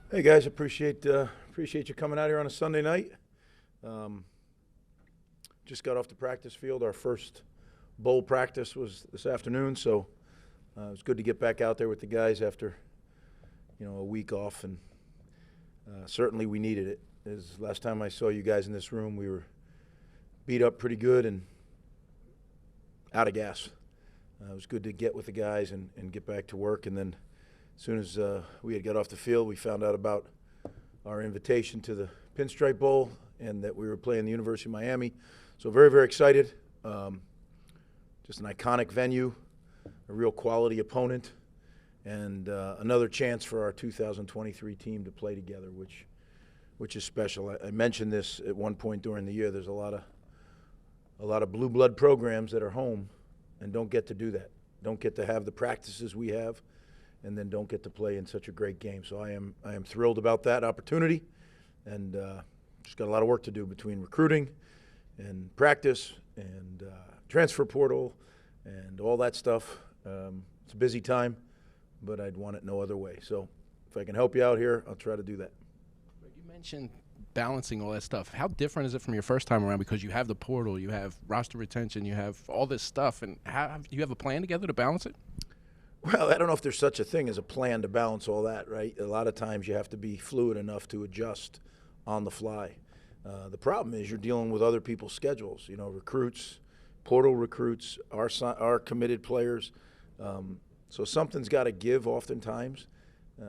Hey guys, appreciate you coming out here on a Sunday night. Um, just got off the practice field. Our first bowl practice was this afternoon, so it was good to get back out there with the guys after a week off, and certainly we needed it. As last time I saw you guys in this room, we were beat up pretty good and out of gas. It was good to get with the guys and get back to work, and then as soon as we had got off the field, we found out about our invitation to the Pinstripe Bowl and that we were playing the University of Miami. So very, very excited. Just an iconic venue, a real quality opponent, and another chance for our 2023 team to play together, which is special. I mentioned this at one point during the year. There's a lot of blue blood programs that are home and don't get to do that, don't get to have the practices we have, and then don't get to play in such a great game. So I am thrilled about that opportunity, and just got a lot of work to do between recruiting and practice and transfer portal and all that stuff. It's a busy time, but I'd want it no other way. So if I can help you out here, I'll try to do that. You mentioned balancing all that stuff. How different is it from your first time around? Because you have the portal, you have roster retention, you have all this stuff, and you have a plan together to balance it? Well, I don't know if there's such a thing as a plan to balance all that, right? A lot of times you have to be fluid enough to adjust on the fly. The problem is you're dealing with other people's schedules, recruits, portal recruits, our committed players. So something's got to give oftentimes.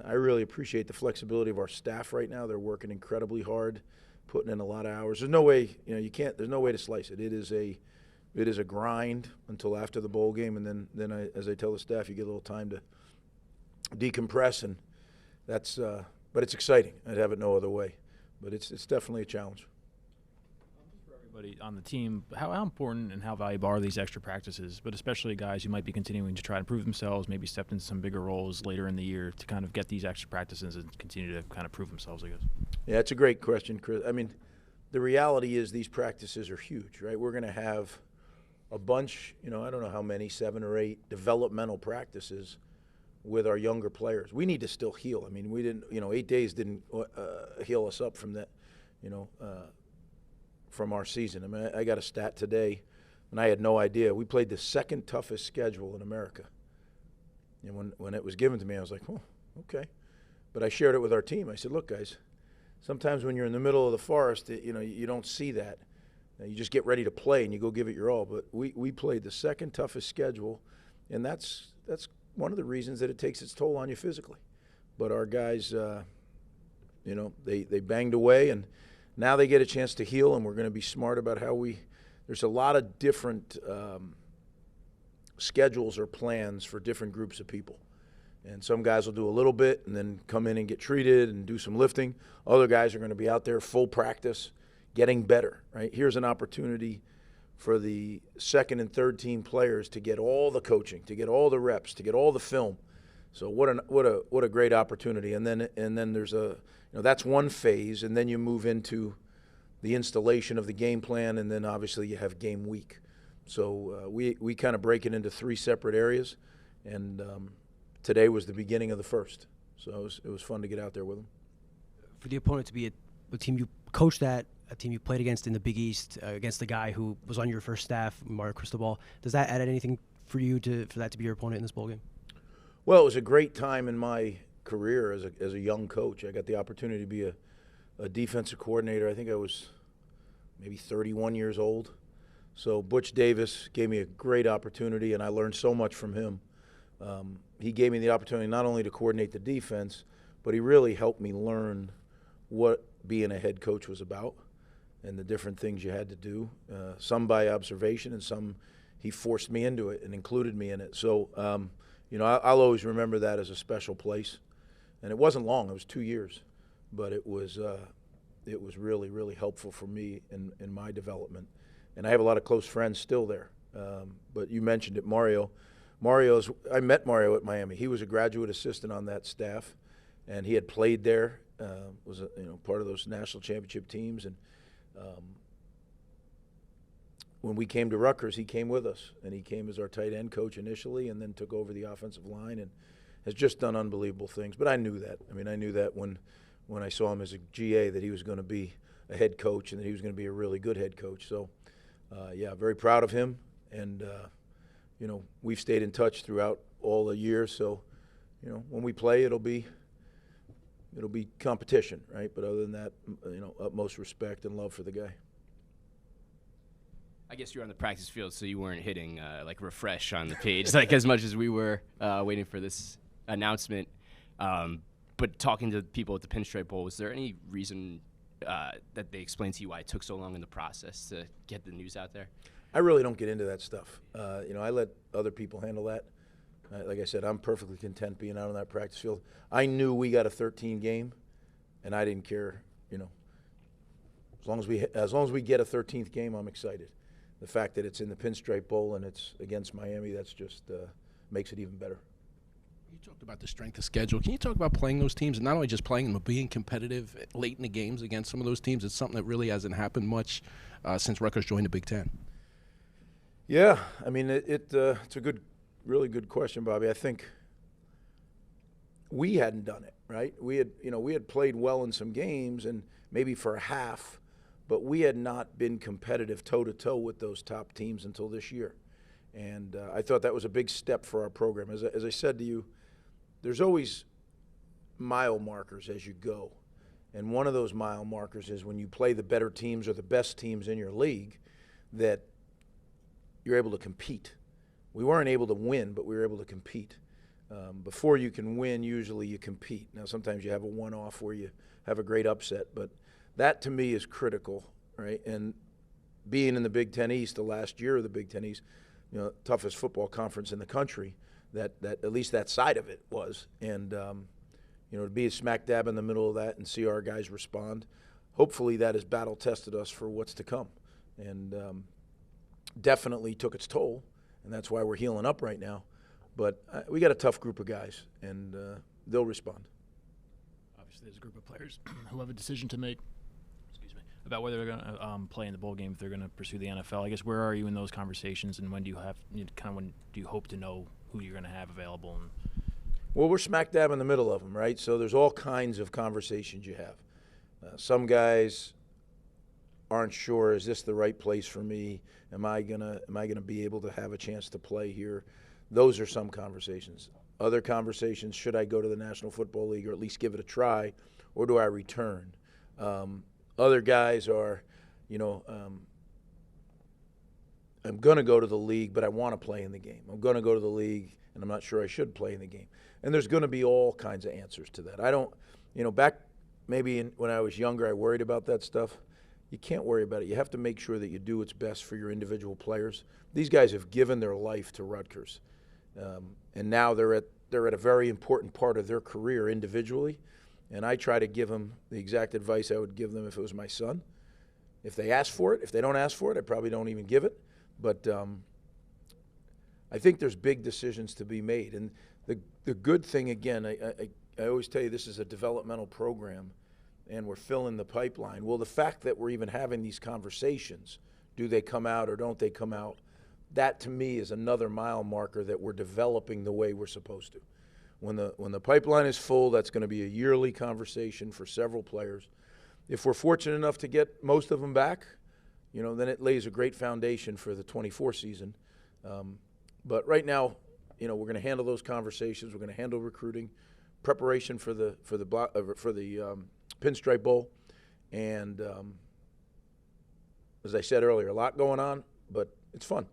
I really appreciate the flexibility of our staff right now. They're working incredibly hard, putting in a lot of hours. There's no way, there's no way to slice it. It is a grind until after the bowl game, and then as I tell the staff, you get a little time to decompress, and that's. But it's exciting. I'd have it no other way. But it's definitely a challenge. For everybody on the team, how important and how valuable are these extra practices, but especially guys who might be continuing to try to prove themselves, maybe stepped into some bigger roles later in the year to kind of get these extra practices and continue to kind of prove themselves, I guess? Yeah, it's a great question, Chris. I mean, the reality is these practices are huge, right? We're going to have a bunch, I don't know how many, 7 or 8 developmental practices with our younger players. We need to still heal. I mean, we didn't, 8 days didn't heal us up from that, from our season. I mean, I got a stat today, and I had no idea. We played the second toughest schedule in America. And when it was given to me, I was like, oh, okay. But I shared it with our team. I said, look, guys, sometimes when you're in the middle of the forest, you don't see that. You just get ready to play and you go give it your all. But we played the second toughest schedule, and that's one of the reasons that it takes its toll on you physically. But our guys, they banged away, and now they get a chance to heal, and we're going to be smart about how there's a lot of different schedules or plans for different groups of people. And some guys will do a little bit and then come in and get treated and do some lifting. Other guys are going to be out there full practice, getting better, right? Here's an opportunity for the second and third team players to get all the coaching, to get all the reps, to get all the film. So what a great opportunity. And then there's that's one phase, and then you move into the installation of the game plan, and then obviously you have game week. So we kind of break it into 3 separate areas, and today was the beginning of the first. So it was fun to get out there with them. For the opponent to be a team you coached at, a team you played against in the Big East, against the guy who was on your first staff, Mario Cristobal, does that add anything for you for that to be your opponent in this ballgame? Well, it was a great time in my career as a young coach. I got the opportunity to be a defensive coordinator. I think I was maybe 31 years old. So Butch Davis gave me a great opportunity, and I learned so much from him. He gave me the opportunity not only to coordinate the defense, but he really helped me learn what being a head coach was about and the different things you had to do, some by observation and some he forced me into it and included me in it. So, I'll always remember that as a special place. And it wasn't long, it was 2 years, but it was really, really helpful for me in my development. And I have a lot of close friends still there. But you mentioned it, Mario. I met Mario at Miami. He was a graduate assistant on that staff, and he had played there, was part of those national championship teams. And when we came to Rutgers, he came with us, and he came as our tight end coach initially, and then took over the offensive line, and has just done unbelievable things. But I knew that. I mean, I knew that when when I saw him as a GA that he was going to be a head coach and that he was going to be a really good head coach. So, yeah, very proud of him. And, you know, we've stayed in touch throughout all the years. So, you know, when we play, it'll be competition, right? But other than that, you know, utmost respect and love for the guy. I guess you were on the practice field, so you weren't hitting like refresh on the page like as much as we were waiting for this announcement. But talking to people at the Pinstripe Bowl, was there any reason that they explained to you why it took so long in the process to get the news out there? I really don't get into that stuff. You know, I let other people handle that. Like I said, I'm perfectly content being out on that practice field. I knew we got a 13 game, and I didn't care. You know, as long as we get a 13th game, I'm excited. The fact that it's in the Pinstripe Bowl and it's against Miami, that's just makes it even better. You talked about the strength of schedule. Can you talk about playing those teams, and not only just playing them, but being competitive late in the games against some of those teams? It's something that really hasn't happened much since Rutgers joined the Big Ten. Yeah, I mean, it's a really good question, Bobby. I think we hadn't done it, right? We had played well in some games and maybe for a half, but we had not been competitive toe-to-toe with those top teams until this year. And I thought that was a big step for our program. As I said to you, there's always mile markers as you go. And one of those mile markers is when you play the better teams or the best teams in your league, that you're able to compete. We weren't able to win, but we were able to compete. Before you can win, usually you compete. Now, sometimes you have a one-off where you have a great upset, but that to me is critical, right? And being in the Big Ten East, the last year of the Big Ten East, you know, toughest football conference in the country, that at least that side of it was. And, you know, to be smack dab in the middle of that and see our guys respond, hopefully that has battle-tested us for what's to come. And definitely took its toll, and that's why we're healing up right now. But we got a tough group of guys, and they'll respond. Obviously, there's a group of players who have a decision to make about whether they're going to play in the bowl game, if they're going to pursue the NFL. I guess where are you in those conversations, and when do you hope to know who you're going to have available? Well, we're smack dab in the middle of them, right? So there's all kinds of conversations you have. Some guys aren't sure, is this the right place for me? Am I gonna be able to have a chance to play here? Those are some conversations. Other conversations, should I go to the National Football League or at least give it a try, or do I return? Other guys are, you know, I'm going to go to the league, but I want to play in the game. I'm going to go to the league, and I'm not sure I should play in the game. And there's going to be all kinds of answers to that. I don't, you know, back maybe when I was younger, I worried about that stuff. You can't worry about it. You have to make sure that you do what's best for your individual players. These guys have given their life to Rutgers, and now they're at a very important part of their career individually. And I try to give them the exact advice I would give them if it was my son. If they ask for it, if they don't ask for it, I probably don't even give it. But I think there's big decisions to be made. And the good thing, again, I always tell you this is a developmental program, and we're filling the pipeline. Well, the fact that we're even having these conversations, do they come out or don't they come out, that to me is another mile marker that we're developing the way we're supposed to. When the pipeline is full, that's going to be a yearly conversation for several players. If we're fortunate enough to get most of them back, you know, then it lays a great foundation for the 24 season. But right now, you know, we're going to handle those conversations. We're going to handle recruiting, preparation for the Pinstripe Bowl, and as I said earlier, a lot going on, but it's fun.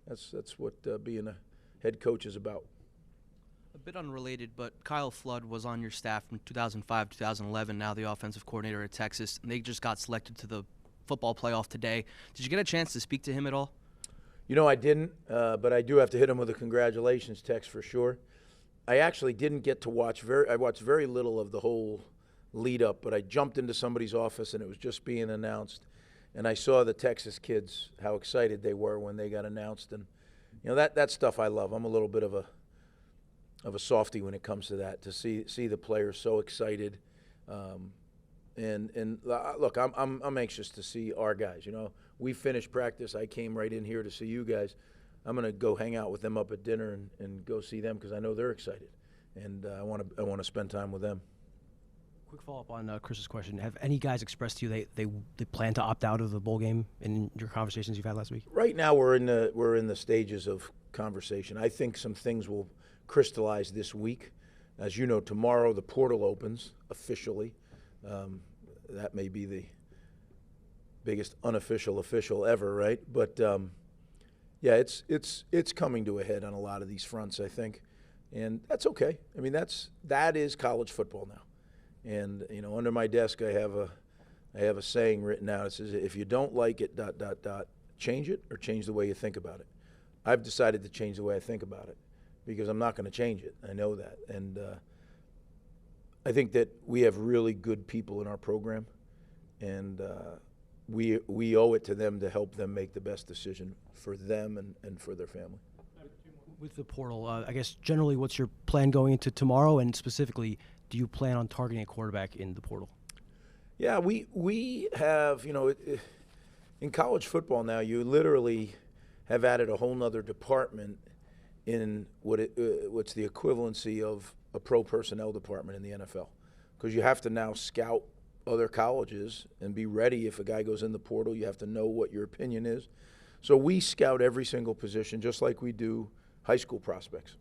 That's what being a head coach is about. A bit unrelated, but Kyle Flood was on your staff from 2005 2011, now the offensive coordinator at Texas, and they just got selected to the football playoff today. Did you get a chance to speak to him at all? You know, I didn't, but I do have to hit him with a congratulations text for sure. I actually didn't get to I watched very little of the whole lead up, but I jumped into somebody's office and it was just being announced, and I saw the Texas kids, how excited they were when they got announced. And you know, that stuff I love. I'm a little bit of a softie when it comes to that, to see the players so excited. And look, I'm anxious to see our guys. You know, we finished practice. I came right in here to see you guys. I'm going to go hang out with them up at dinner and go see them because I know they're excited, and I want to spend time with them. Quick follow-up on Chris's question. Have any guys expressed to you they plan to opt out of the bowl game in your conversations you've had last week? Right now, we're in the stages of conversation. I think some things will crystallize this week. As you know, tomorrow the portal opens officially. That may be the biggest unofficial official ever, right? But yeah, it's coming to a head on a lot of these fronts, I think, and that's okay. I mean, that is college football now. And under my desk, I have a saying written out. It says, "If you don't like it, ... change it or change the way you think about it." I've decided to change the way I think about it because I'm not going to change it. I know that, and I think that we have really good people in our program, and we owe it to them to help them make the best decision for them and for their family. With the portal, I guess generally, what's your plan going into tomorrow, and specifically, do you plan on targeting a quarterback in the portal? Yeah, we have, in college football now, you literally have added a whole nother department in what's the equivalency of a pro personnel department in the NFL, because you have to now scout other colleges and be ready if a guy goes in the portal. You have to know what your opinion is. So we scout every single position just like we do high school prospects.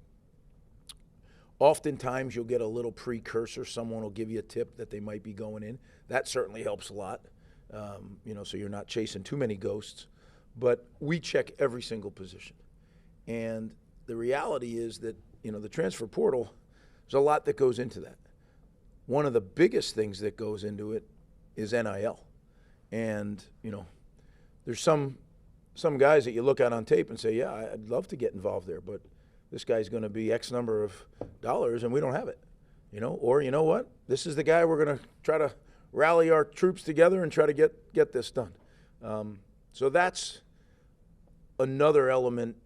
Oftentimes you'll get a little precursor. Someone will give you a tip that they might be going in. That certainly helps a lot, so you're not chasing too many ghosts. But we check every single position. And the reality is that, the transfer portal, there's a lot that goes into that. One of the biggest things that goes into it is NIL. And, there's some guys that you look at on tape and say, yeah, I'd love to get involved there, but this guy's going to be X number of dollars and we don't have it, or you know what? This is the guy we're going to try to rally our troops together and try to get this done. So that's another element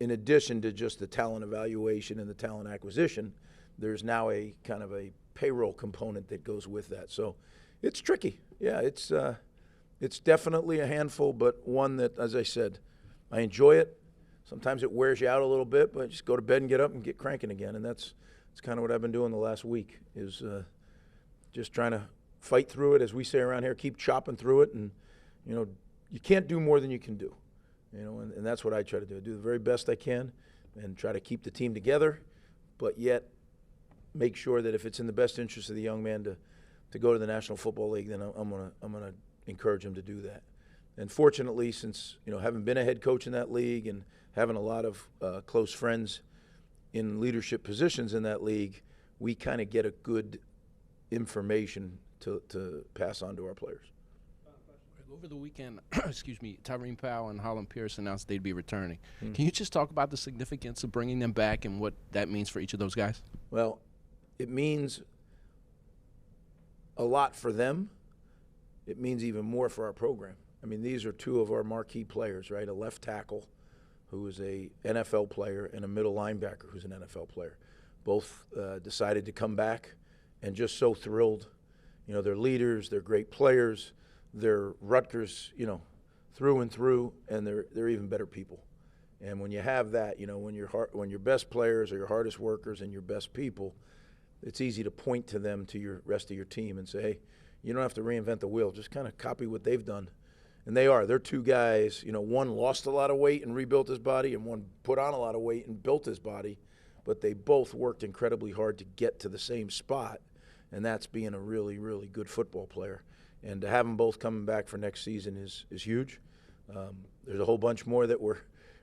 in addition to just the talent evaluation and the talent acquisition. There's now a kind of a payroll component that goes with that. So it's tricky. Yeah, it's definitely a handful, but one that, as I said, I enjoy it. Sometimes it wears you out a little bit, but just go to bed and get up and get cranking again. And that's kind of what I've been doing the last week, is just trying to fight through it, as we say around here, keep chopping through it. And, you can't do more than you can do, and that's what I try to do. I do the very best I can and try to keep the team together, but yet make sure that if it's in the best interest of the young man to go to the National Football League, then I'm gonna encourage him to do that. And fortunately, since having been a head coach in that league and having a lot of close friends in leadership positions in that league, we kind of get a good information to pass on to our players. Over the weekend, Tyrene Powell and Holland Pierce announced they'd be returning. Can you just talk about the significance of bringing them back and what that means for each of those guys? Well, it means a lot for them. It means even more for our program. I mean, these are two of our marquee players, right? A left tackle who is a NFL player and a middle linebacker who's an NFL player. Both decided to come back, and just so thrilled. They're leaders, they're great players, they're Rutgers, through and through, and they're even better people. And when you have that, when your best players are your hardest workers and your best people, it's easy to point to them, to your rest of your team, and say, hey, you don't have to reinvent the wheel. Just kind of copy what they've done. And they're two guys, one lost a lot of weight and rebuilt his body, and one put on a lot of weight and built his body, but they both worked incredibly hard to get to the same spot, and that's being a really, really good football player. And to have them both coming back for next season is huge. There's a whole bunch more that we're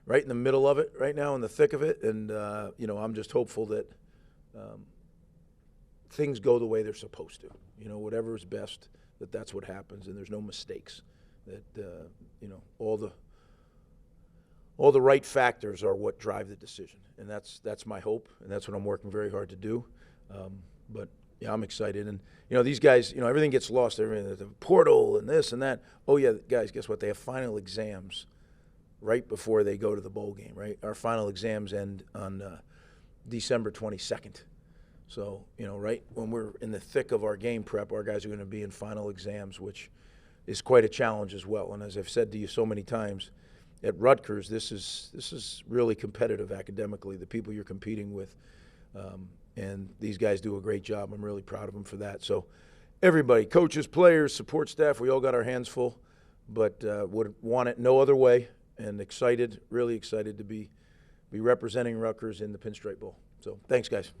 right in the middle of it right now, in the thick of it, and I'm just hopeful that things go the way they're supposed to. Whatever is best, that's what happens, and there's no mistakes. That all the right factors are what drive the decision, and that's my hope, and that's what I'm working very hard to do. But yeah, I'm excited, and these guys, everything gets lost. Everything, the portal and this and that. Oh yeah, guys, guess what? They have final exams right before they go to the bowl game. Right, our final exams end on December 22nd. So right when we're in the thick of our game prep, our guys are going to be in final exams, which is quite a challenge as well. And as I've said to you so many times, at Rutgers, this is really competitive academically. The people you're competing with, and these guys do a great job. I'm really proud of them for that. So everybody, coaches, players, support staff, we all got our hands full, but would want it no other way, and excited, really excited to be representing Rutgers in the Pinstripe Bowl. So thanks, guys.